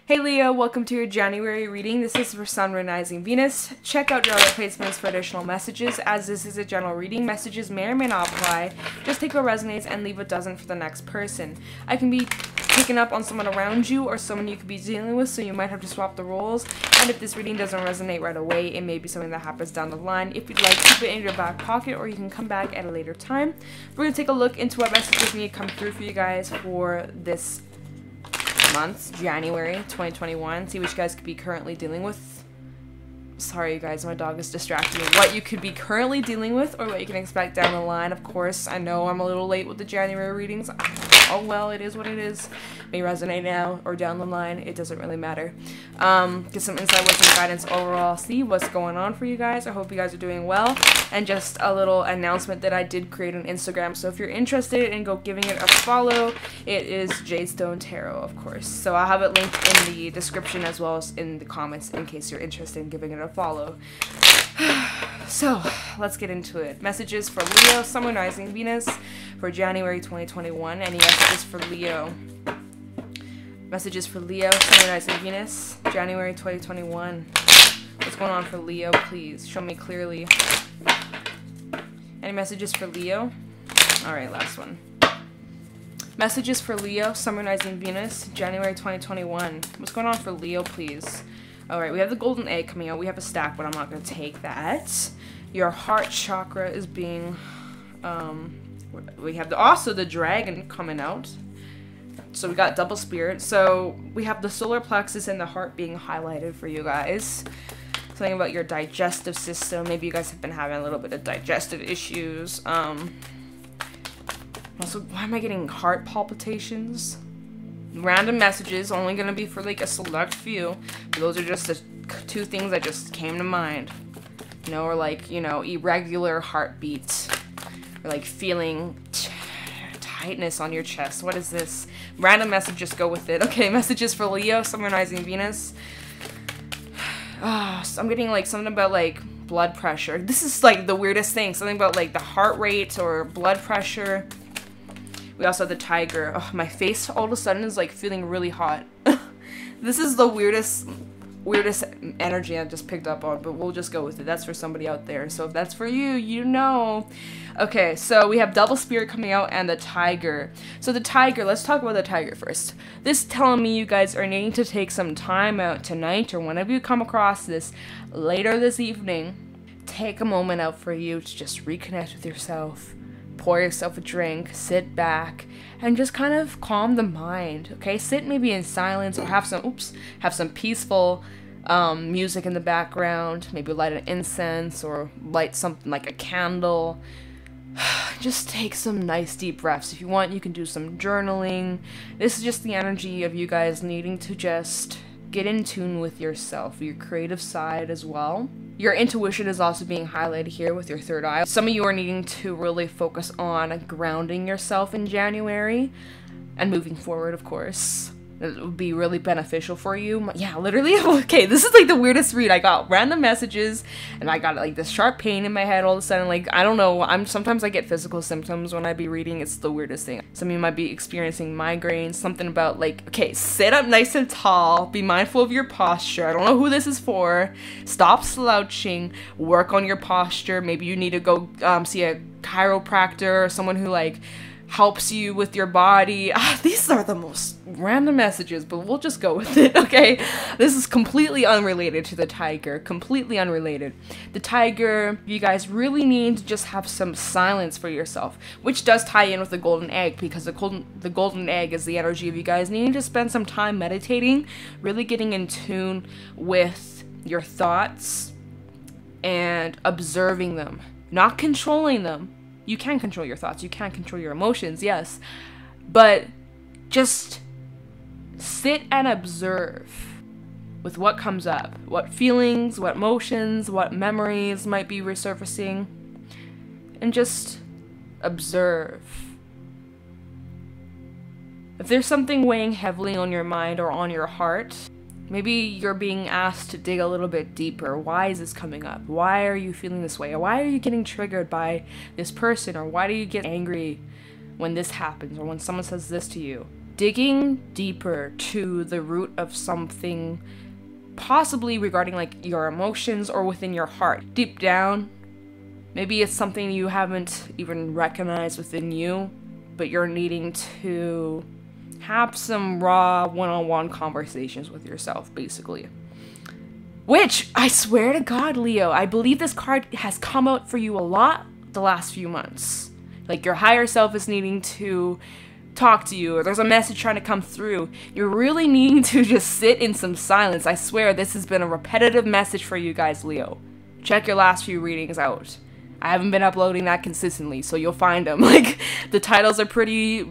Hey Leo, welcome to your January reading. This is for Sun, Moon, Rising, Venus. Check out your other placements for additional messages, as this is a general reading. Messages may or may not apply. Just take what resonates and leave what doesn't for the next person. I can be picking up on someone around you or someone you could be dealing with, so you might have to swap the roles. And if this reading doesn't resonate right away, it may be something that happens down the line. If you'd like, keep it in your back pocket, or you can come back at a later time. We're going to take a look into what messages need to come through for you guys for this month, January 2021. See what you guys could be currently dealing with. Sorry you guys, my dog is distracting me. What you could be currently dealing with, or what you can expect down the line. Of course, I know I'm a little late with the January readings. Oh well, it is what it is. May resonate now or down the line, it doesn't really matter. Get some insight with some guidance overall. See what's going on for you guys. I hope you guys are doing well. And just a little announcement that I did create on Instagram, so if you're interested in giving it a follow, it is Jadestone Tarot, of course. So I'll have it linked in the description as well as in the comments in case you're interested in giving it a follow. So let's get into it. Messages for Leo, Sun, Moon, Rising, Venus for January 2021. Any messages for Leo? Messages for Leo, Sun, Moon, Rising, Venus, January 2021. What's going on for Leo, please? Show me clearly. Any messages for Leo? Alright, last one. Messages for Leo, Sun, Moon, Rising, Venus, January 2021. What's going on for Leo, please? Alright, we have the golden egg coming out. We have a stack, but I'm not going to take that. Your heart chakra is being... we have also the dragon coming out. So we got double spirit. So we have the solar plexus and the heart being highlighted for you guys. Something about your digestive system. Maybe you guys have been having a little bit of digestive issues. Also, why am I getting heart palpitations? Random messages, only going to be for like a select few. But those are just the two things that just came to mind. You know, or like, you know, irregular heartbeats. Or like feeling tightness on your chest. What is this? Random messages, go with it. Okay, messages for Leo, Sun, Moon, Rising, Venus. So I'm getting like something about like blood pressure. This is like the weirdest thing. Something about like the heart rate or blood pressure. We also have the tiger. Oh, my face all of a sudden is like feeling really hot. This is the weirdest energy I just picked up on, but we'll just go with it. That's for somebody out there. So if that's for you, you know. Okay, so we have double spirit coming out and the tiger. So the tiger, let's talk about the tiger first. This is telling me you guys are needing to take some time out tonight, or whenever you come across this later this evening. Take a moment out for you to just reconnect with yourself. Pour yourself a drink, sit back, and just kind of calm the mind, okay? Sit maybe in silence, or have some peaceful music in the background. Maybe light an incense, or light something like a candle. Just take some nice deep breaths. If you want, you can do some journaling. This is just the energy of you guys needing to just get in tune with yourself, your creative side as well. Your intuition is also being highlighted here with your third eye. Some of you are needing to really focus on grounding yourself in January and moving forward, of course. It would be really beneficial for you. Yeah, literally. Okay, this is like the weirdest read. I got random messages and I got like this sharp pain in my head all of a sudden. Like, I don't know. Sometimes I get physical symptoms when I be reading. It's the weirdest thing. Some of you might be experiencing migraines. Something about like, okay, sit up nice and tall. Be mindful of your posture. I don't know who this is for. Stop slouching. Work on your posture. Maybe you need to go see a chiropractor or someone who like helps you with your body. These are the most random messages, but we'll just go with it, okay? This is completely unrelated to the tiger. Completely unrelated. The tiger, you guys really need to just have some silence for yourself, which does tie in with the golden egg, because the golden egg is the energy of you guys needing to spend some time meditating, really getting in tune with your thoughts and observing them, not controlling them. You can control your thoughts, you can control your emotions, yes, but just sit and observe with what comes up, what feelings, what emotions, what memories might be resurfacing, and just observe. If there's something weighing heavily on your mind or on your heart, maybe you're being asked to dig a little bit deeper. Why is this coming up? Why are you feeling this way? Or why are you getting triggered by this person? Or why do you get angry when this happens? Or when someone says this to you? digging deeper to the root of something, possibly regarding like your emotions or within your heart. Deep down, maybe it's something you haven't even recognized within you, but you're needing to have some raw one-on-one conversations with yourself, basically. Which, I swear to God, Leo, I believe this card has come out for you a lot the last few months. Like, your higher self is needing to talk to you, or there's a message trying to come through. You're really needing to just sit in some silence. I swear this has been a repetitive message for you guys, Leo. Check your last few readings out. I haven't been uploading that consistently, so you'll find them. Like, the titles are pretty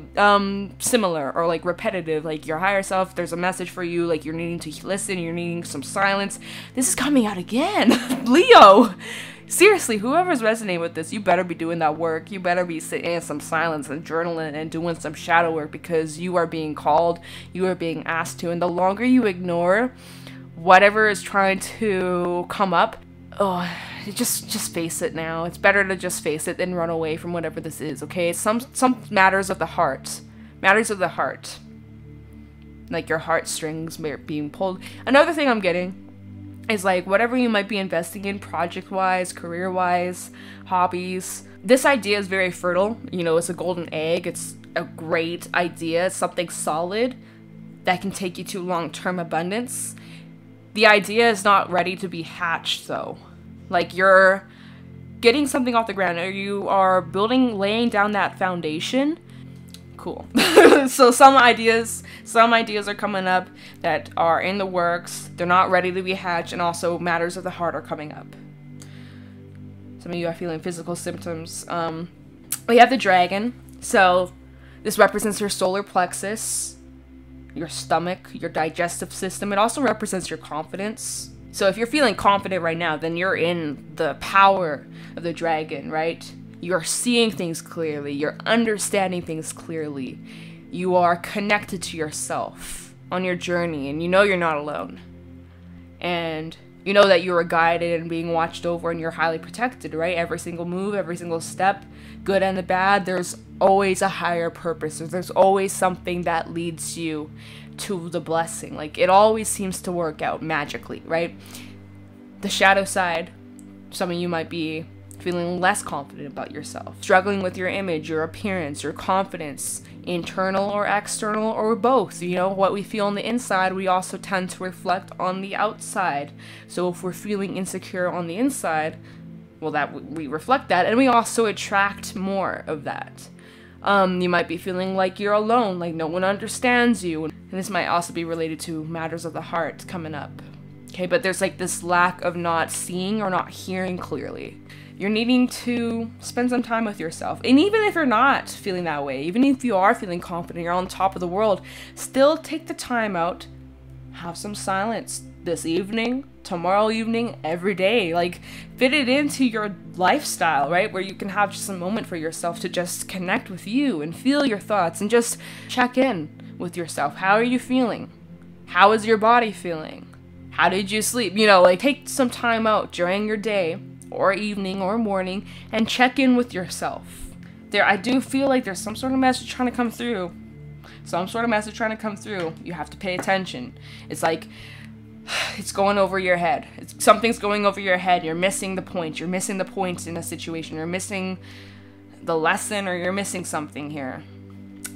similar or like repetitive. Like, your higher self, there's a message for you, like you're needing to listen, you're needing some silence. This is coming out again. Leo! Seriously, whoever's resonating with this, you better be doing that work. You better be sitting in some silence and journaling and doing some shadow work, because you are being called, you are being asked to, and the longer you ignore whatever is trying to come up, oh, just face it now. It's better to just face it than run away from whatever this is, okay? Some matters of the heart. Matters of the heart. Like your heartstrings being pulled. Another thing I'm getting is like whatever you might be investing in project-wise, career-wise, hobbies. This idea is very fertile. You know, it's a golden egg. It's a great idea. It's something solid that can take you to long-term abundance. The idea is not ready to be hatched, though. Like, you're getting something off the ground, or you are laying down that foundation. Cool. So some ideas are coming up that are in the works. They're not ready to be hatched, and also matters of the heart are coming up. Some of you are feeling physical symptoms. We have the dragon. So this represents your solar plexus, your stomach, your digestive system. It also represents your confidence. So if you're feeling confident right now, then you're in the power of the dragon, right? You're seeing things clearly. You're understanding things clearly. You are connected to yourself on your journey, and you know you're not alone. And you know that you are guided and being watched over, and you're highly protected, right? Every single move, every single step, good and the bad, there's always a higher purpose. There's always something that leads you to the blessing. Like, it always seems to work out magically, right? The shadow side, some of you might be feeling less confident about yourself, struggling with your image, your appearance, your confidence, internal or external, or both. You know, what we feel on the inside, we also tend to reflect on the outside. So if we're feeling insecure on the inside, well, that we reflect that, and we also attract more of that. You might be feeling like you're alone, like no one understands you. And this might also be related to matters of the heart coming up. Okay, but there's like this lack of not seeing or not hearing clearly. You're needing to spend some time with yourself. And even if you're not feeling that way, even if you are feeling confident, you're on top of the world, still take the time out, have some silence this evening, tomorrow evening, every day. Like, fit it into your lifestyle, right? Where you can have just a moment for yourself to just connect with you and feel your thoughts and just check in with yourself. How are you feeling? How is your body feeling? How did you sleep? You know, like, take some time out during your day or evening or morning and check in with yourself. I do feel like there's some sort of message trying to come through. You have to pay attention. It's like, it's going over your head. Something's going over your head. You're missing the point. You're missing the point in a situation. You're missing the lesson, or you're missing something here.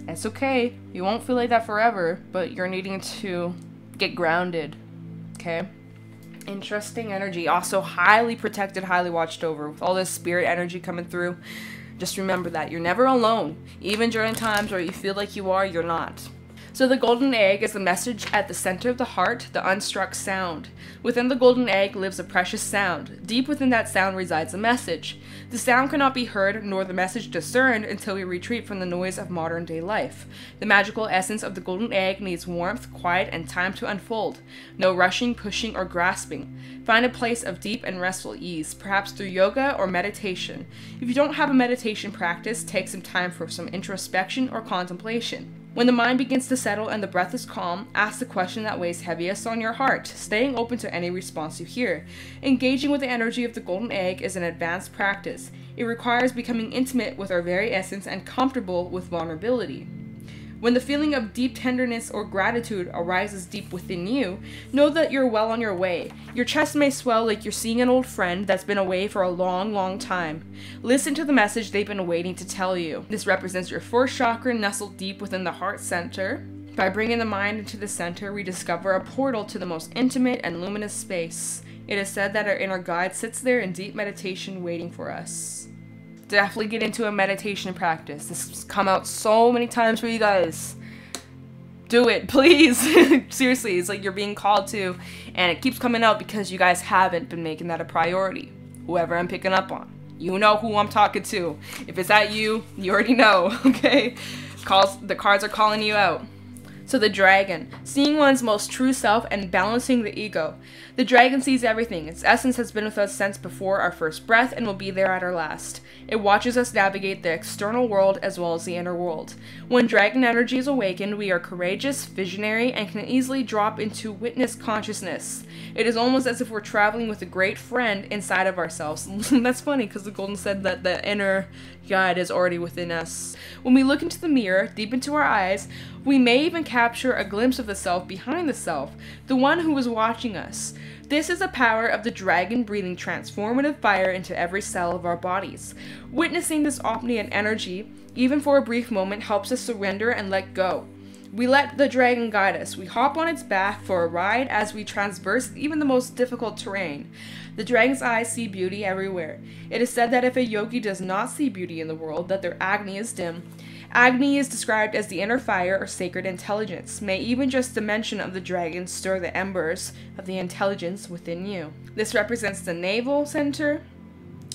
It's okay. You won't feel like that forever, but you're needing to get grounded. Okay? Interesting energy. Also highly protected, highly watched over. With all this spirit energy coming through, just remember that. You're never alone. Even during times where you feel like you are, you're not. So the golden egg is the message at the center of the heart, the unstruck sound. Within the golden egg lives a precious sound. Deep within that sound resides a message. The sound cannot be heard nor the message discerned until we retreat from the noise of modern day life. The magical essence of the golden egg needs warmth, quiet, and time to unfold. No rushing, pushing, or grasping. Find a place of deep and restful ease, perhaps through yoga or meditation. If you don't have a meditation practice, take some time for some introspection or contemplation. When the mind begins to settle and the breath is calm, ask the question that weighs heaviest on your heart, staying open to any response you hear. Engaging with the energy of the golden egg is an advanced practice. It requires becoming intimate with our very essence and comfortable with vulnerability. When the feeling of deep tenderness or gratitude arises deep within you, know that you're well on your way. Your chest may swell like you're seeing an old friend that's been away for a long, long time. Listen to the message they've been waiting to tell you. This represents your fourth chakra nestled deep within the heart center. By bringing the mind into the center, we discover a portal to the most intimate and luminous space. It is said that our inner guide sits there in deep meditation waiting for us. Definitely get into a meditation practice. This has come out so many times for you guys. Do it, please. Seriously, it's like you're being called to, and it keeps coming out because you guys haven't been making that a priority. Whoever I'm picking up on. You know who I'm talking to. If it's at you, you already know, okay? The cards are calling you out. So the dragon, seeing one's most true self and balancing the ego. The dragon sees everything. Its essence has been with us since before our first breath and will be there at our last. It watches us navigate the external world as well as the inner world. When dragon energy is awakened, we are courageous, visionary, and can easily drop into witness consciousness. It is almost as if we're traveling with a great friend inside of ourselves. That's funny because the golden said that the inner guide is already within us. When we look into the mirror, deep into our eyes, we may even capture a glimpse of the self behind the self, the one who is watching us. This is the power of the dragon breathing transformative fire into every cell of our bodies. Witnessing this omnipotent energy, even for a brief moment, helps us surrender and let go. We let the dragon guide us. We hop on its back for a ride as we traverse even the most difficult terrain. The dragon's eyes see beauty everywhere. It is said that if a yogi does not see beauty in the world, that their Agni is dim. Agni is described as the inner fire or sacred intelligence. May even just the mention of the dragon stir the embers of the intelligence within you. This represents the navel center,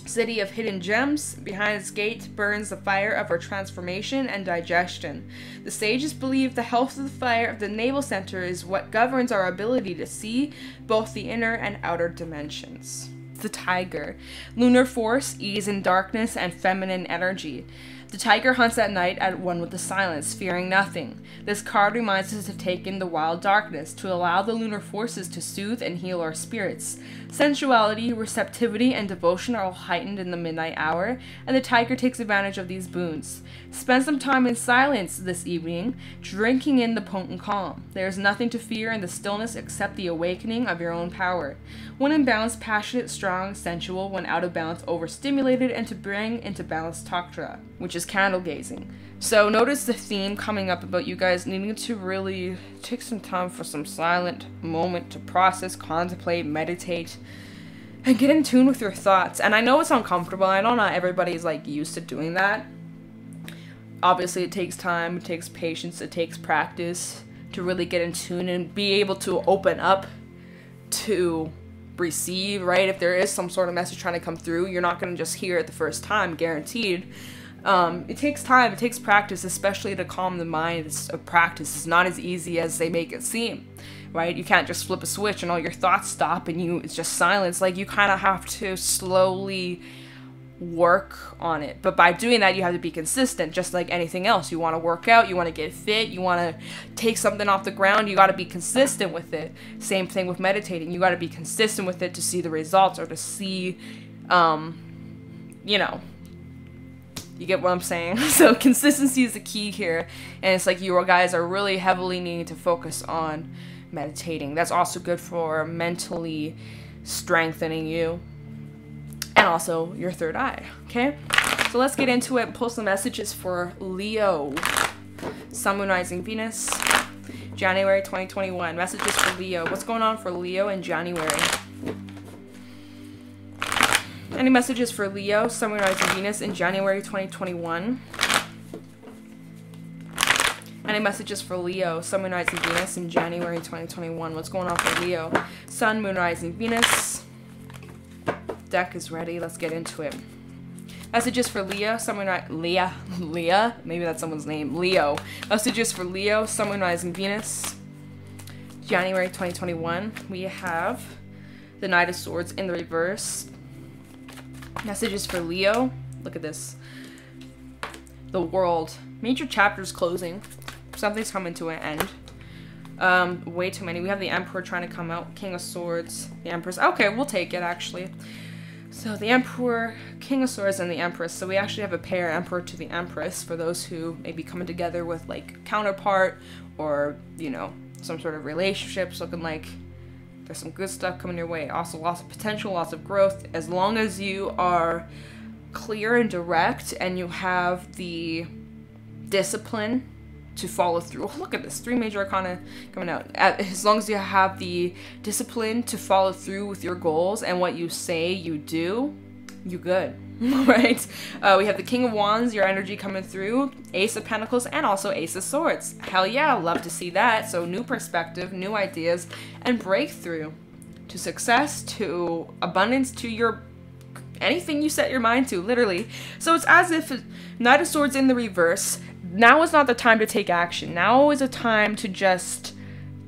city of hidden gems. Behind its gate burns the fire of our transformation and digestion. The sages believe the health of the fire of the navel center is what governs our ability to see both the inner and outer dimensions. The tiger, lunar force, ease in darkness, and feminine energy. The tiger hunts at night at one with the silence, fearing nothing. This card reminds us to take in the wild darkness, to allow the lunar forces to soothe and heal our spirits. Sensuality, receptivity, and devotion are all heightened in the midnight hour, and the tiger takes advantage of these boons. Spend some time in silence this evening, drinking in the potent calm. There is nothing to fear in the stillness except the awakening of your own power. When in balance, passionate, strong, sensual; when out of balance, overstimulated, and to bring into balance Taktra, which is candle gazing. So notice the theme coming up about you guys needing to really take some time for some silent moment to process, contemplate, meditate, and get in tune with your thoughts. And I know it's uncomfortable. I know not everybody's like used to doing that. Obviously it takes time, it takes patience, it takes practice to really get in tune and be able to open up to receive, right? If there is some sort of message trying to come through, you're not going to just hear it the first time, guaranteed. It takes time, it takes practice, especially to calm the mind. It's a practice. It's not as easy as they make it seem, right? You can't just flip a switch and all your thoughts stop and it's just silence. Like, you kind of have to slowly work on it. But by doing that, you have to be consistent, just like anything else. You want to work out, you want to get fit, you want to take something off the ground, you got to be consistent with it. Same thing with meditating. You got to be consistent with it to see the results, or to see, you know, you get what I'm saying? So consistency is the key here, and it's like you guys are really heavily needing to focus on meditating. That's also good for mentally strengthening you, and also your third eye, okay? So let's get into it. Pull some messages for Leo. Sun, Moon, Rising, Venus. January 2021. Messages for Leo. What's going on for Leo in January? Any messages for Leo, Sun, Moon, Rising, Venus in January 2021? Any messages for Leo, Sun, Moon, Rising, Venus in January 2021? What's going on for Leo? Sun, Moon, Rising, Venus. Deck is ready. Let's get into it. Messages for Leo, Sun, Moon, Leah? Maybe that's someone's name. Leo. Messages for Leo, Sun, Moon, Rising, Venus. January 2021. We have the Knight of Swords in the reverse. Messages for Leo. Look at this. The World. Major chapters closing. Something's coming to an end. Way too many. We have the Emperor trying to come out. King of Swords. The Empress. Okay, we'll take it, actually. So the Emperor, King of Swords, and the Empress. So we actually have a pair, Emperor to the Empress, for those who may be coming together with like counterpart or, you know, some sort of relationships looking like there's some good stuff coming your way. Also lots of potential, lots of growth. As long as you are clear and direct and you have the discipline to follow through. Oh, look at this, 3 major arcana coming out. As long as you have the discipline to follow through with your goals and what you say you do, you good, right? We have the King of Wands, your energy coming through, Ace of Pentacles, and also Ace of Swords. Hell yeah, love to see that. So new perspective, new ideas, and breakthrough to success, to abundance, to your anything you set your mind to, literally. So it's as if Knight of Swords in the reverse. Now is not the time to take action. Now is a time to just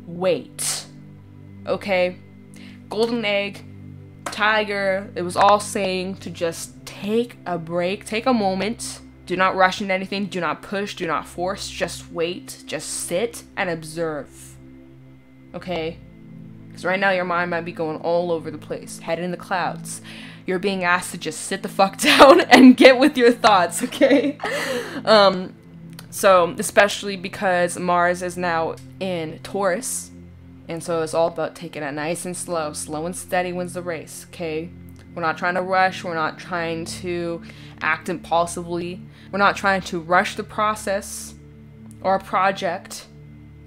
wait. Okay? Golden Egg, Tiger, it was all saying to just take a break, take a moment. Do not rush into anything. Do not push. Do not force. Just wait. Just sit and observe. Okay? Because right now your mind might be going all over the place, head in the clouds. You're being asked to just sit the fuck down and get with your thoughts, okay? So, especially because Mars is now in Taurus, and so it's all about taking it nice and slow. Slow and steady wins the race, okay? We're not trying to rush. We're not trying to act impulsively. We're not trying to rush the process or a project,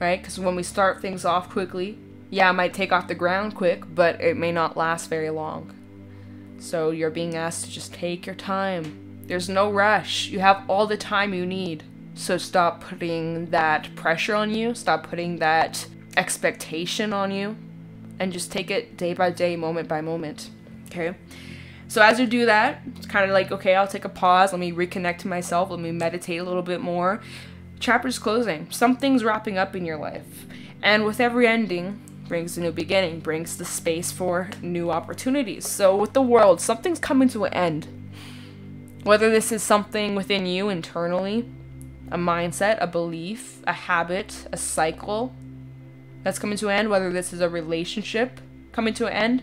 right? Because when we start things off quickly, yeah, it might take off the ground quick, but it may not last very long. So you're being asked to just take your time. There's no rush. You have all the time you need. So stop putting that pressure on you. Stop putting that expectation on you. And just take it day by day, moment by moment. Okay? So as you do that, it's kind of like, okay, I'll take a pause. Let me reconnect to myself. Let me meditate a little bit more. Chapter's closing. Something's wrapping up in your life. And with every ending brings a new beginning, brings the space for new opportunities. So with the world, something's coming to an end. Whether this is something within you internally, a mindset, a belief, a habit, a cycle that's coming to an end, whether this is a relationship coming to an end,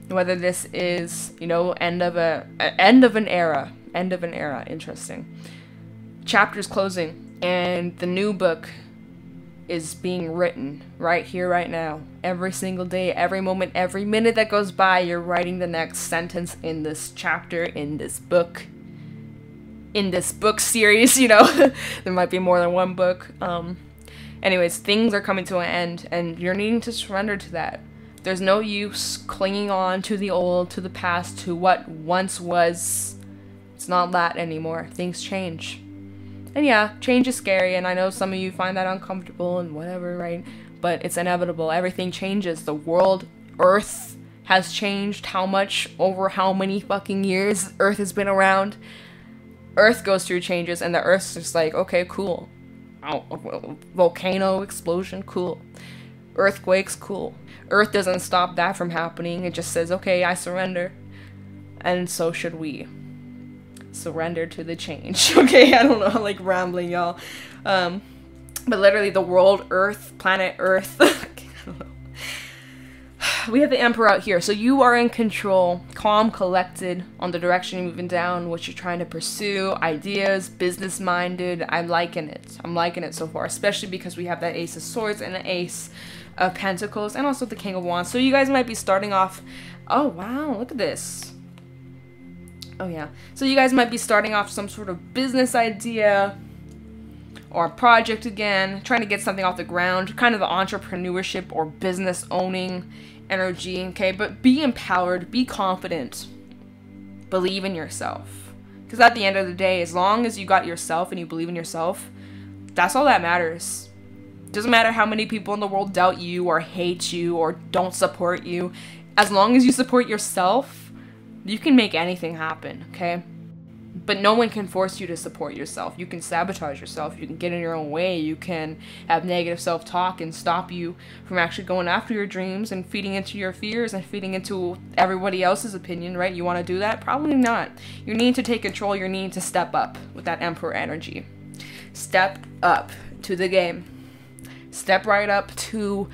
whether this is, you know, end of an era. Interesting. Chapter's closing, and the new book is being written right here, right now. Every single day, every moment, every minute that goes by, you're writing the next sentence in this chapter, in this book series, you know. There might be more than one book. Anyways, things are coming to an end, and you're needing to surrender to that. There's no use clinging on to the old, to the past, to what once was. It's not that anymore. Things change. And yeah, change is scary, and I know some of you find that uncomfortable and whatever, right? But it's inevitable. Everything changes. The world, Earth has changed. How much, over how many fucking years Earth has been around? Earth goes through changes, and the Earth's just like, okay, cool. Oh, volcano explosion, cool. Earthquakes, cool. Earth doesn't stop that from happening. It just says, okay, I surrender. And so should we. Surrender to the change. Okay, I don't know, I'm like rambling, y'all. But literally the world, Earth, planet Earth. I don't know. We have the Emperor out here. So you are in control, calm, collected on the direction you're moving down, what you're trying to pursue, ideas, business-minded. I'm liking it. I'm liking it so far, especially because we have that Ace of Swords and the Ace of Pentacles and also the King of Wands. So you guys might be starting off, oh wow, look at this. Oh yeah. So you guys might be starting off some sort of business idea or a project again, trying to get something off the ground, kind of the entrepreneurship or business owning energy, okay? But be empowered, be confident, believe in yourself. Because at the end of the day, as long as you got yourself and you believe in yourself, that's all that matters. Doesn't matter how many people in the world doubt you or hate you or don't support you. As long as you support yourself, you can make anything happen, okay? But no one can force you to support yourself. You can sabotage yourself. You can get in your own way. You can have negative self-talk and stop you from actually going after your dreams and feeding into your fears and feeding into everybody else's opinion, right? You want to do that? Probably not. You need to take control. You need to step up with that Emperor energy. Step up to the game. Step right up to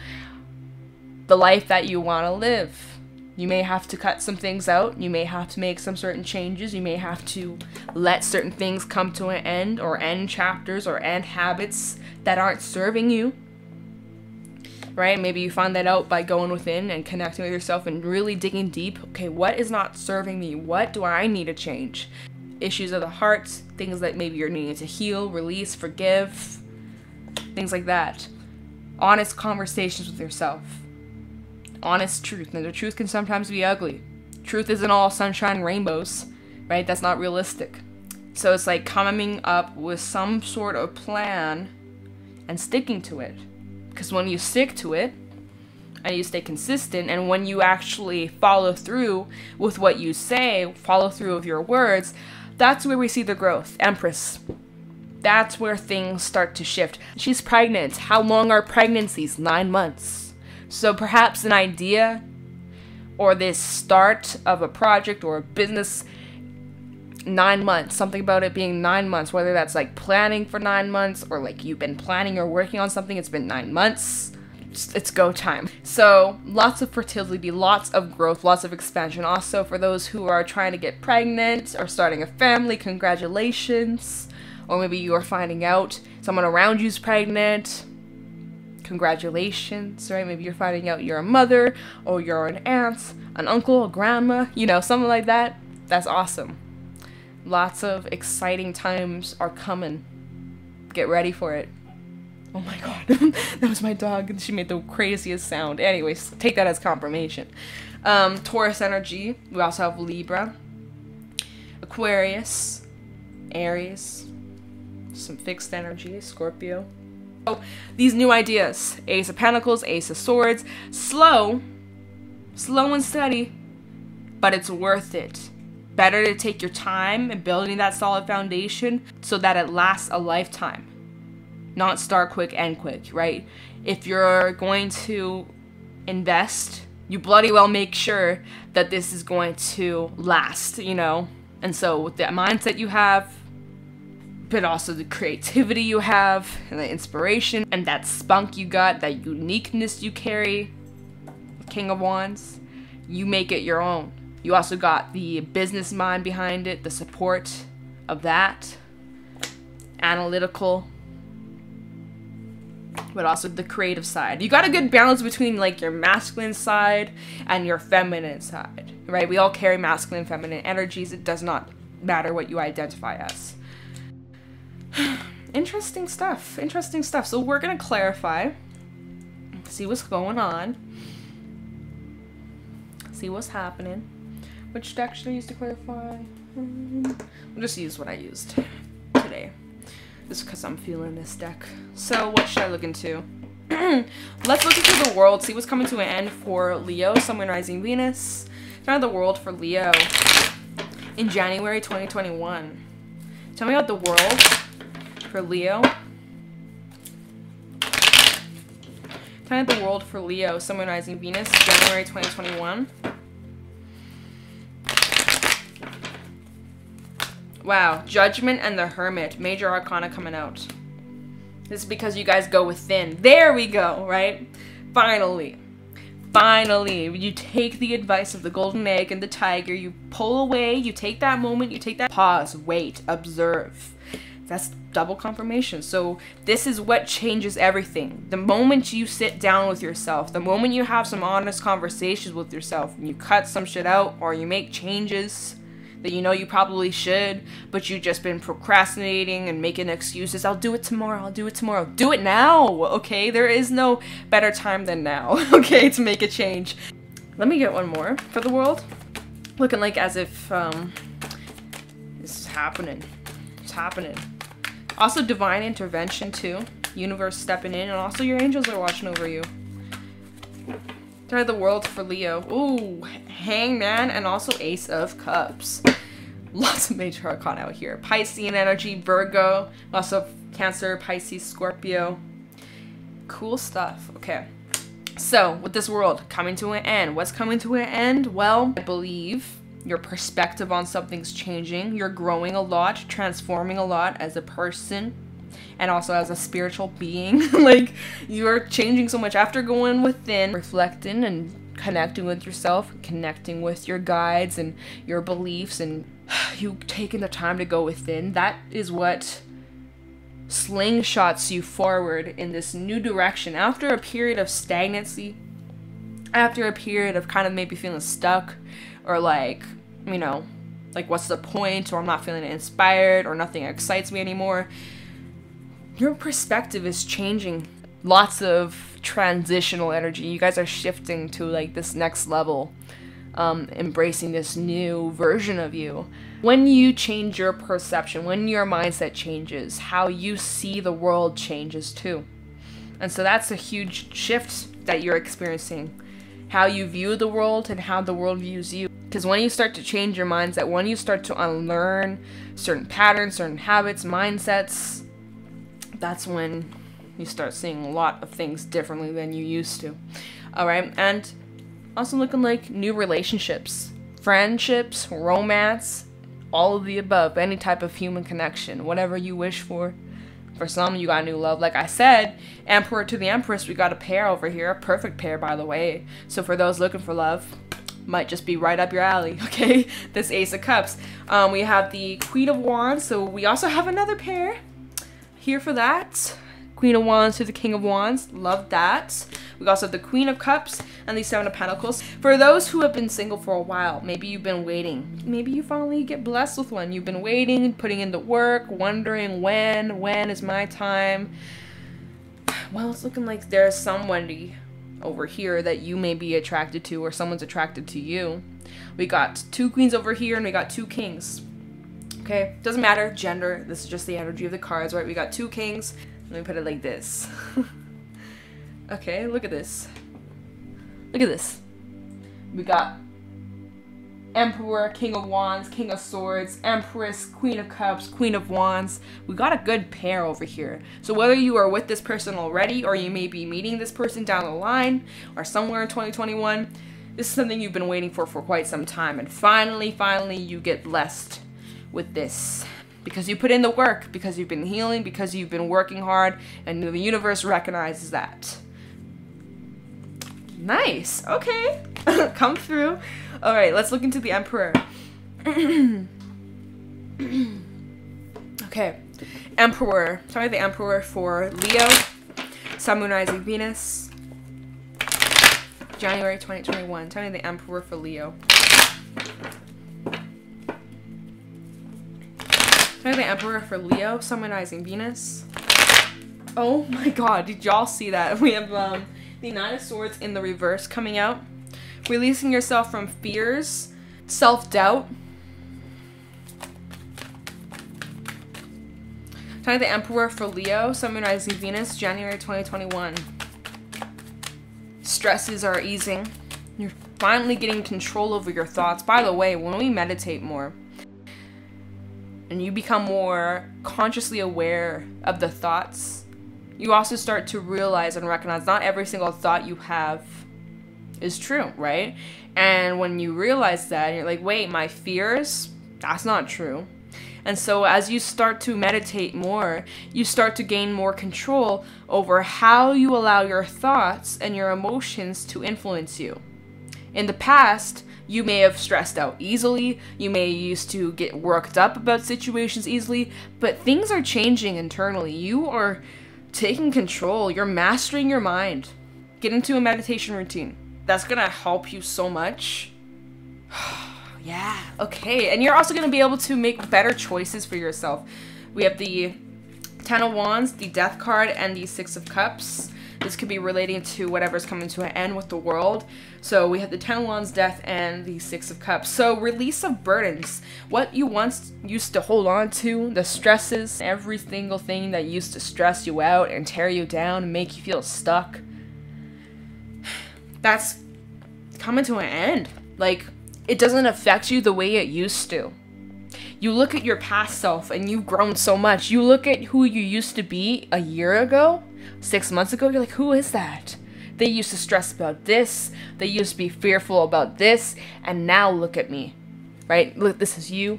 the life that you want to live. You may have to cut some things out. You may have to make some certain changes. You may have to let certain things come to an end, or end chapters, or end habits that aren't serving you. Right? Maybe you find that out by going within and connecting with yourself and really digging deep. Okay, what is not serving me? What do I need to change? Issues of the heart, things that maybe you're needing to heal, release, forgive, things like that. Honest conversations with yourself. Honest truth. And the truth can sometimes be ugly. Truth isn't all sunshine and rainbows, right? That's not realistic. So it's like coming up with some sort of plan and sticking to it. Because when you stick to it, and you stay consistent, and when you actually follow through with what you say, follow through with your words, that's where we see the growth. Empress. That's where things start to shift. She's pregnant. How long are pregnancies? 9 months. So perhaps an idea or this start of a project or a business, 9 months, something about it being 9 months, whether that's like planning for 9 months or like you've been planning or working on something, it's been 9 months, it's go time. So lots of fertility, lots of growth, lots of expansion. Also for those who are trying to get pregnant or starting a family, congratulations. Or maybe you are finding out someone around you's pregnant. Congratulations, right? Maybe you're finding out you're a mother, or you're an aunt, an uncle, a grandma, you know, something like that. That's awesome. Lots of exciting times are coming. Get ready for it. Oh my god. That was my dog, and she made the craziest sound. Anyways, take that as confirmation. Taurus energy. We also have Libra, Aquarius, Aries, some fixed energy, Scorpio. So these new ideas, Ace of Pentacles, Ace of Swords, slow and steady, but it's worth it. Better to take your time in building that solid foundation so that it lasts a lifetime. Not start quick, end quick, right? If you're going to invest, you bloody well make sure that this is going to last, you know? And so with the mindset you have, but also the creativity you have, and the inspiration, and that spunk you got, that uniqueness you carry, King of Wands, you make it your own. You also got the business mind behind it, the support of that, analytical, but also the creative side. You got a good balance between like your masculine side and your feminine side, right? We all carry masculine and feminine energies. It does not matter what you identify as. Interesting stuff. Interesting stuff. So we're going to clarify, see what's going on, see what's happening. Which deck should I use to clarify? I'll just use what I used today, just because I'm feeling this deck. So what should I look into? Let's look into the world, see what's coming to an end for Leo, Sun, Moon, Rising, Venus. Kind of the world for Leo in January 2021. Tell me about the world for Leo. Kind of the world for Leo, Sun, Moon, Rising, Venus, January 2021. Wow, Judgment and the Hermit, major arcana coming out. This is because you guys go within. There we go, right? Finally. Finally, you take the advice of the golden egg and the tiger, you pull away, you take that moment, you take that pause, wait, observe. That's double confirmation. So this is what changes everything. The moment you sit down with yourself, the moment you have some honest conversations with yourself, and you cut some shit out, or you make changes that you know you probably should, but you've just been procrastinating and making excuses. I'll do it tomorrow, I'll do it tomorrow. Do it now, okay? There is no better time than now, okay, to make a change. Let me get one more for the world. Looking like as if this is happening. It's happening. Also divine intervention too. Universe stepping in, and also your angels are watching over you. Try the world for Leo. Ooh, Hangman and also Ace of Cups. Lots of major arcana out here. Piscean energy, Virgo, also Cancer, Pisces, Scorpio. Cool stuff. Okay. So, with this world coming to an end, what's coming to an end? Well, I believe your perspective on something's changing. You're growing a lot, transforming a lot as a person, and also as a spiritual being. Like, you're changing so much after going within, reflecting and connecting with yourself, connecting with your guides and your beliefs, and you taking the time to go within, that is what slingshots you forward in this new direction after a period of stagnancy, after a period of kind of maybe feeling stuck, or like, you know, like what's the point, or I'm not feeling inspired, or nothing excites me anymore. Your perspective is changing. Lots of transitional energy. You guys are shifting to like this next level, embracing this new version of you. When you change your perception, when your mindset changes, how you see the world changes too. And so that's a huge shift that you're experiencing. How you view the world and how the world views you. Because when you start to change your mindset, when you start to unlearn certain patterns, certain habits, mindsets, that's when you start seeing a lot of things differently than you used to. Alright, and also looking like new relationships, friendships, romance, all of the above, any type of human connection, whatever you wish for. For some, you got new love. Like I said, Emperor to the Empress, we got a pair over here, a perfect pair, by the way. So for those looking for love, might just be right up your alley, okay? This Ace of Cups. We have the Queen of Wands, so we also have another pair here for that. Queen of Wands to the King of Wands, love that. We also have the Queen of Cups and the Seven of Pentacles. For those who have been single for a while, maybe you've been waiting. Maybe you finally get blessed with one. You've been waiting, putting in the work, wondering when is my time? Well, it's looking like there's somebody over here that you may be attracted to, or someone's attracted to you. We got two queens over here and we got two kings. Okay, doesn't matter, gender, this is just the energy of the cards, right? We got two kings. Let me put it like this. Okay, look at this. Look at this. We got Emperor, King of Wands, King of Swords, Empress, Queen of Cups, Queen of Wands. We got a good pair over here. So whether you are with this person already, or you may be meeting this person down the line, or somewhere in 2021, this is something you've been waiting for quite some time. And finally, you get blessed with this. Because you put in the work, because you've been healing, because you've been working hard, and the universe recognizes that. Nice. Okay. Come through. All right, let's look into the Emperor. Okay. Emperor. Tell me the Emperor for Leo. Sun, Moon, Rising, Venus. January 2021. Tell me the Emperor for Leo. Tell me the Emperor for Leo. Sun, Moon, Rising, Venus. Oh my god, did y'all see that? We have the Nine of Swords in the reverse coming out. Releasing yourself from fears, self-doubt. Tell me the Emperor for Leo, Sun, Moon, Rising, Venus, January 2021. Stresses are easing. You're finally getting control over your thoughts. By the way, when we meditate more, and you become more consciously aware of the thoughts, you also start to realize and recognize not every single thought you have is true, right? And when you realize that, you're like, wait, my fears, that's not true. And so as you start to meditate more, you start to gain more control over how you allow your thoughts and your emotions to influence you. In the past, you may have stressed out easily, you may used to get worked up about situations easily, but things are changing internally. You are taking control, you're mastering your mind. Get into a meditation routine. That's gonna help you so much. Yeah, okay. And you're also gonna be able to make better choices for yourself. We have the Ten of Wands, the Death card, and the Six of Cups. This could be relating to whatever's coming to an end with the world. So we have the Ten of Wands, Death, and the Six of Cups. So release of burdens. What you once used to hold on to, the stresses, every single thing that used to stress you out and tear you down and make you feel stuck. That's coming to an end. Like, it doesn't affect you the way it used to. You look at your past self and you've grown so much. You look at who you used to be a year ago, 6 months ago, you're like, who is that? They used to stress about this. They used to be fearful about this. And now look at me, right? Look, this is you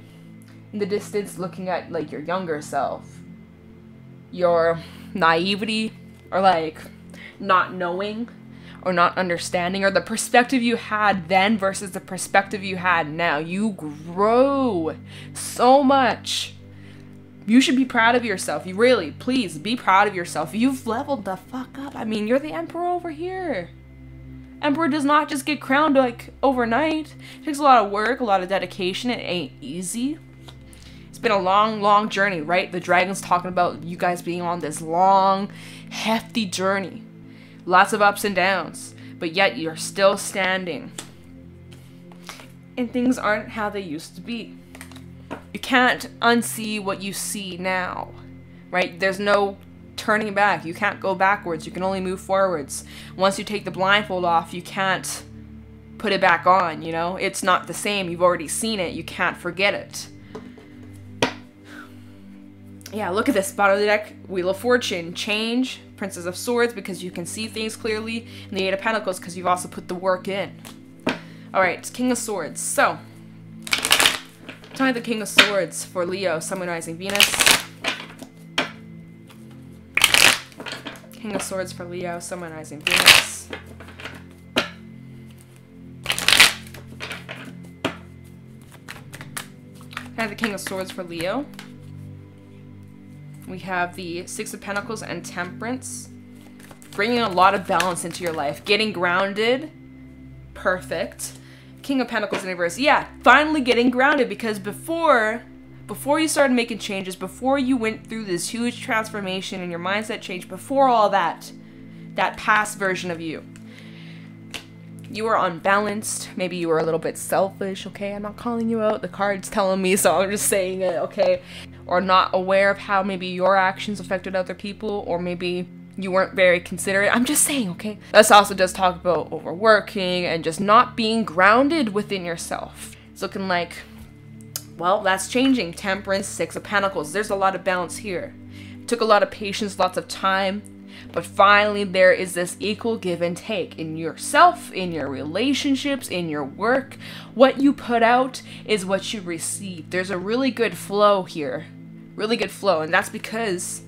in the distance looking at like your younger self. Your naivety or like not knowing or not understanding, or the perspective you had then versus the perspective you had now. You grow so much. You should be proud of yourself. You really, please, be proud of yourself. You've leveled the fuck up. I mean, you're the emperor over here. Emperor does not just get crowned like overnight. It takes a lot of work, a lot of dedication. It ain't easy. It's been a long, long journey, right? The dragon's talking about you guys being on this long, hefty journey. Lots of ups and downs, but yet you're still standing. And things aren't how they used to be. You can't unsee what you see now, right? There's no turning back. You can't go backwards. You can only move forwards. Once you take the blindfold off, you can't put it back on, you know? It's not the same. You've already seen it. You can't forget it. Yeah, look at this. Bottom of the deck, Wheel of Fortune. Change. Princess of Swords, because you can see things clearly. And the Eight of Pentacles, because you've also put the work in. Alright, King of Swords. So, time the King of Swords for Leo, Sun, Moon, Rising, Venus. King of Swords for Leo, Sun, Moon, Rising, Venus. Time the King of Swords for Leo. We have the Six of Pentacles and Temperance. Bringing a lot of balance into your life. Getting grounded. Perfect. King of Pentacles in reverse. Yeah, finally getting grounded, because before you started making changes, before you went through this huge transformation and your mindset change, before all that past version of you, you were unbalanced. Maybe you were a little bit selfish, okay? I'm not calling you out. The card's telling me, so I'm just saying it, okay? Or not aware of how maybe your actions affected other people, or maybe you weren't very considerate. I'm just saying, okay? This also does talk about overworking and just not being grounded within yourself. It's looking like, well, that's changing. Temperance, Six of Pentacles. There's a lot of balance here. It took a lot of patience, lots of time, but finally there is this equal give and take in yourself, in your relationships, in your work. What you put out is what you receive. There's a really good flow here. Really good flow, and that's because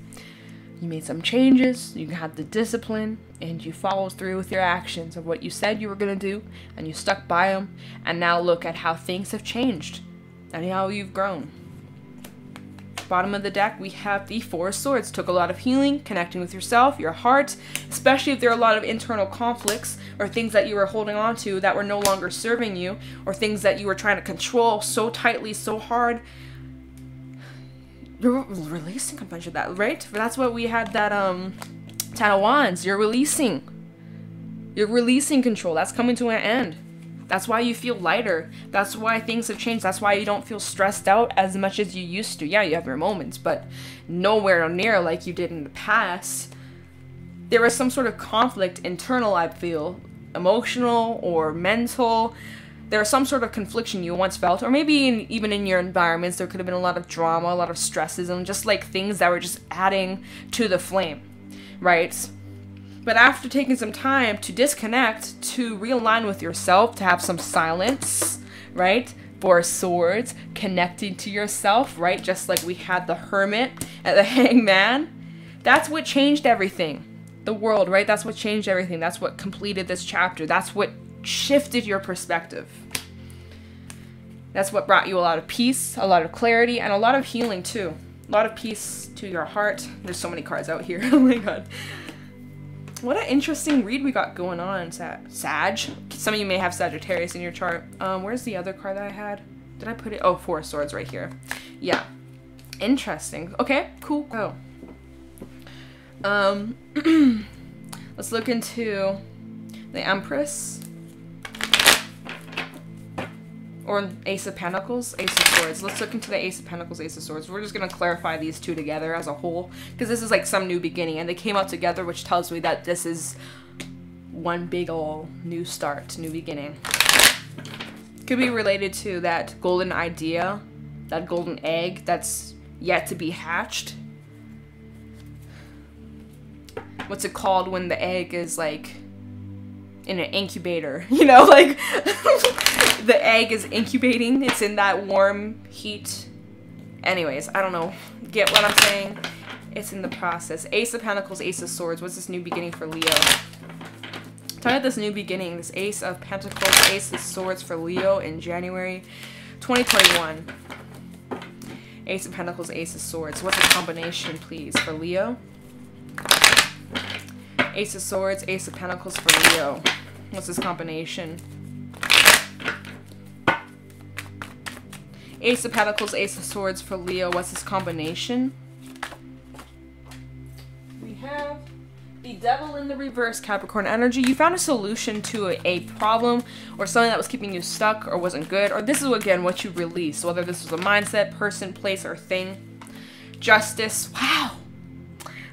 you made some changes, you had the discipline, and you followed through with your actions of what you said you were going to do, and you stuck by them, and now look at how things have changed, and how you've grown. Bottom of the deck, we have the Four of Swords. Took a lot of healing, connecting with yourself, your heart, especially if there are a lot of internal conflicts, or things that you were holding on to that were no longer serving you, or things that you were trying to control so tightly, so hard. You're releasing a bunch of that, right? That's what we had that Ten of Wands. You're releasing control. That's coming to an end. That's why you feel lighter. That's why things have changed. That's why you don't feel stressed out as much as you used to. Yeah, you have your moments, but nowhere near like you did in the past. There was some sort of conflict internal, I feel, emotional or mental. There was some sort of confliction you once felt, or maybe even in your environments, there could have been a lot of drama, a lot of stresses, and just like things that were just adding to the flame, right? But after taking some time to disconnect, to realign with yourself, to have some silence, right? Four of Swords, connecting to yourself, right? Just like we had the Hermit and the Hangman. That's what changed everything. The world, right? That's what changed everything. That's what completed this chapter. That's what shifted your perspective. That's what brought you a lot of peace, a lot of clarity, and a lot of healing too. A lot of peace to your heart. There's so many cards out here. Oh my god. What an interesting read we got going on, Sag. Some of you may have Sagittarius in your chart. Where's the other card that I had? Did I put it? Oh, Four of Swords right here. Yeah. Interesting. Okay, cool. Oh. Let's look into the Empress. Or Ace of Pentacles, Ace of Swords. Let's look into the Ace of Pentacles, Ace of Swords. We're just going to clarify these two together as a whole, because this is like some new beginning, and they came out together, which tells me that this is one big ol' new start, new beginning. Could be related to that golden idea, that golden egg that's yet to be hatched. What's it called when the egg is like in an incubator, you know, like the egg is incubating, it's in that warm heat. Anyways, I don't know, get what I'm saying? It's in the process. Ace of Pentacles, Ace of Swords. What's this new beginning for Leo? Talking about this new beginning, this Ace of Pentacles, Ace of Swords for Leo in January 2021. Ace of Pentacles, Ace of Swords. What's the combination, please, for Leo? Ace of Swords, Ace of Pentacles for Leo. What's this combination? Ace of Pentacles, Ace of Swords for Leo. What's this combination? We have the Devil in the reverse, Capricorn energy. You found a solution to a problem or something that was keeping you stuck or wasn't good. Or this is, again, what you released. Whether this was a mindset, person, place, or thing. Justice. Wow.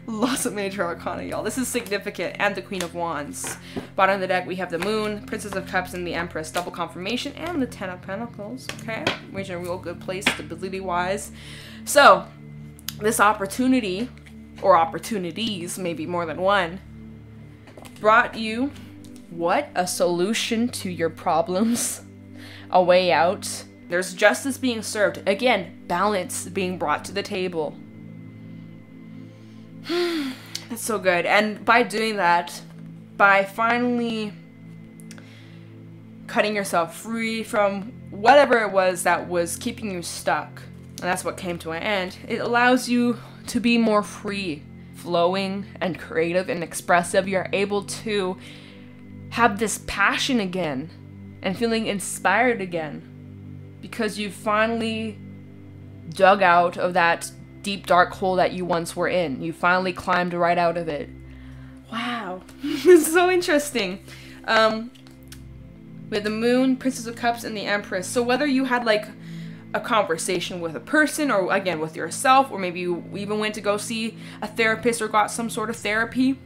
Lots of major arcana, y'all. This is significant. And the Queen of Wands. Bottom of the deck, we have the Moon, Princess of Cups, and the Empress. Double confirmation. And the Ten of Pentacles. Okay. Reaching a real good place, stability-wise. So, this opportunity, or opportunities, maybe more than one, brought you, what? A solution to your problems. A way out. There's justice being served. Again, balance being brought to the table. That's so good. And by doing that, by finally cutting yourself free from whatever it was that was keeping you stuck, and that's what came to an end, it allows you to be more free, flowing, and creative and expressive. You're able to have this passion again and feeling inspired again because you finally dug out of that deep dark hole that you once were in. You finally climbed right out of it. Wow. It's so interesting. We have the Moon, Princess of Cups, and the Empress. So whether you had like a conversation with a person or again with yourself, or maybe you even went to go see a therapist or got some sort of therapy,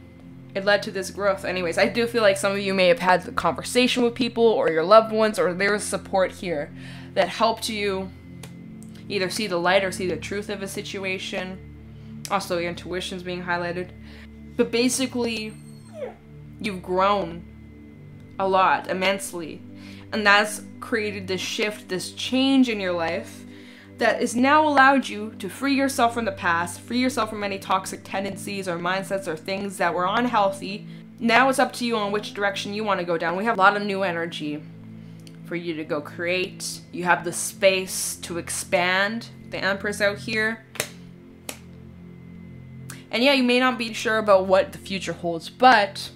it led to this growth. Anyways, I do feel like some of you may have had a conversation with people or your loved ones, or there was support here that helped you either see the light or see the truth of a situation. Also, your intuition's being highlighted. But basically, you've grown a lot, immensely. And that's created this shift, this change in your life that has now allowed you to free yourself from the past, free yourself from any toxic tendencies or mindsets or things that were unhealthy. Now it's up to you on which direction you want to go down. We have a lot of new energy for you to go create. You have the space to expand. The Empress out here. And yeah, you may not be sure about what the future holds, but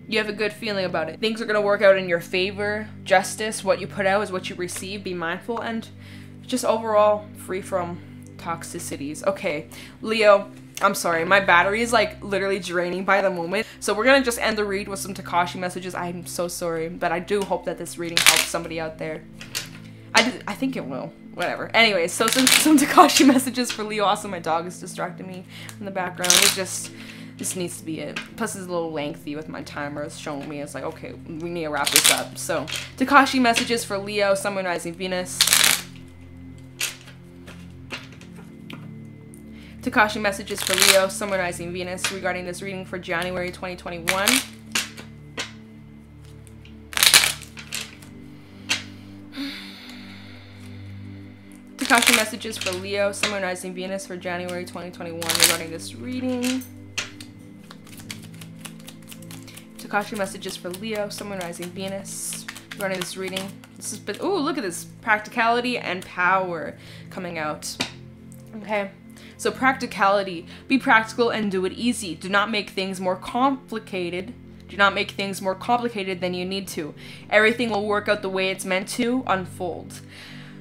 you have a good feeling about it. Things are going to work out in your favor. Justice, what you put out is what you receive. Be mindful and just overall free from toxicities. Okay, Leo, I'm sorry. My battery is like literally draining by the moment. So we're going to just end the read with some Tikashi messages. I'm so sorry, but I do hope that this reading helps somebody out there. I think it will. Whatever. Anyways, so some Tikashi messages for Leo. Also, my dog is distracting me in the background. This needs to be it. Plus, it's a little lengthy with my timer. It's showing me. It's like, okay, we need to wrap this up. So, Tikashi messages for Leo, Sun, Moon, Rising, Venus. Tikashi messages for Leo, Sun, Moon, Rising, Venus regarding this reading for January 2021. Tikashi messages for Leo, Sun, Moon, Rising, Venus for January 2021 regarding this reading. Tikashi messages for Leo, Sun, Moon, Rising, Venus regarding this reading. This is, ooh, look at this. Practicality and power coming out. Okay. So practicality. Be practical and do it easy. Do not make things more complicated. Do not make things more complicated than you need to. Everything will work out the way it's meant to unfold.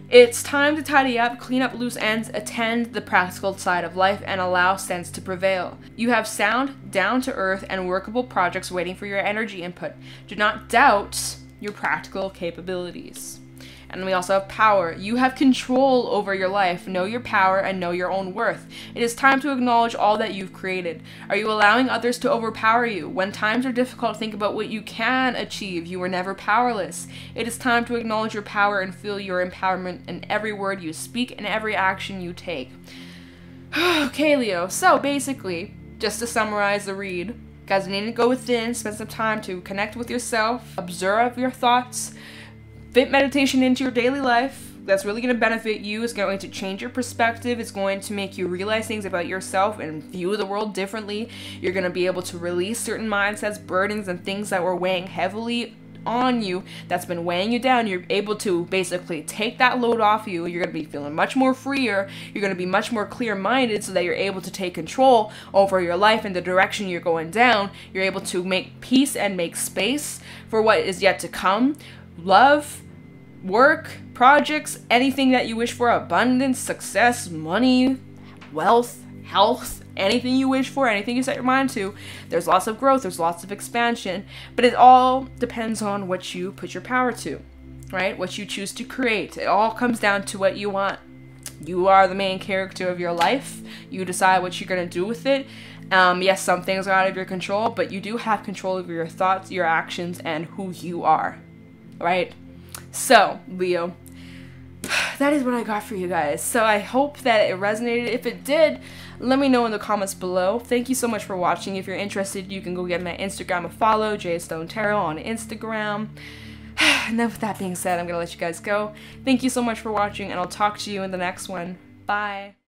It's time to tidy up, clean up loose ends, attend the practical side of life, and allow sense to prevail. You have sound, down-to-earth, and workable projects waiting for your energy input. Do not doubt your practical capabilities. And we also have power. You have control over your life. Know your power and know your own worth. It is time to acknowledge all that you've created. Are you allowing others to overpower you? When times are difficult, think about what you can achieve. You were never powerless. It is time to acknowledge your power and feel your empowerment in every word you speak and every action you take. Okay, Leo. So basically, just to summarize the read, guys, you need to go within, spend some time to connect with yourself, observe your thoughts, fit meditation into your daily life, that's really going to benefit you. It's going to change your perspective. It's going to make you realize things about yourself and view the world differently. You're going to be able to release certain mindsets, burdens, and things that were weighing heavily on you, that's been weighing you down. You're able to basically take that load off you. You're going to be feeling much more freer. You're going to be much more clear-minded so that you're able to take control over your life and the direction you're going down. You're able to make peace and make space for what is yet to come. Love, work, projects, anything that you wish for, abundance, success, money, wealth, health, anything you wish for, anything you set your mind to. There's lots of growth, there's lots of expansion, but it all depends on what you put your power to, right? What you choose to create. It all comes down to what you want. You are the main character of your life. You decide what you're going to do with it. Yes, some things are out of your control, but you do have control over your thoughts, your actions, and who you are, right? So, Leo, that is what I got for you guys. So I hope that it resonated. If it did, let me know in the comments below. Thank you so much for watching. If you're interested, you can go get my Instagram a follow, JStoneTarot on Instagram. And then with that being said, I'm going to let you guys go. Thank you so much for watching, and I'll talk to you in the next one. Bye.